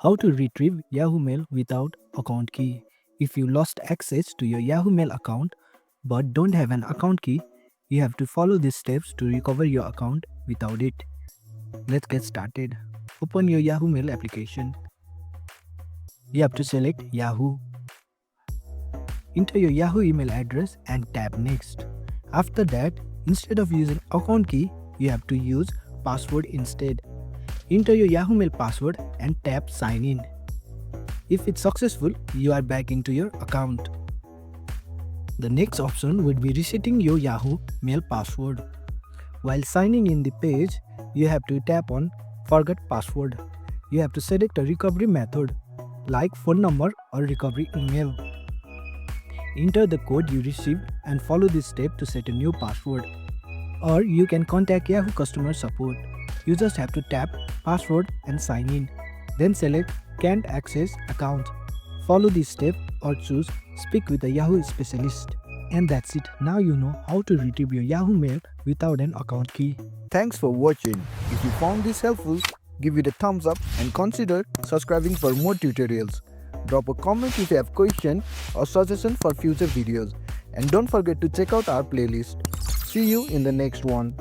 How to retrieve Yahoo Mail without account key. If you lost access to your Yahoo Mail account but don't have an account key, you have to follow these steps to recover your account without it. Let's get started. Open your Yahoo Mail application. You have to select Yahoo. Enter your Yahoo email address and tap Next. After that, instead of using account key, you have to use password instead. Enter your Yahoo Mail password and tap Sign In. If it's successful, you are back into your account. The next option would be resetting your Yahoo Mail password. While signing in the page, you have to tap on Forget Password. You have to select a recovery method like phone number or recovery email. Enter the code you received and follow this step to set a new password. Or you can contact Yahoo customer support. You just have to tap Password and sign in. Then select Can't Access Account. Follow this step or choose Speak with a Yahoo specialist. And that's it. Now you know how to retrieve your Yahoo Mail without an account key. Thanks for watching. If you found this helpful, give it a thumbs up and consider subscribing for more tutorials. Drop a comment if you have question or suggestion for future videos. And don't forget to check out our playlist. See you in the next one.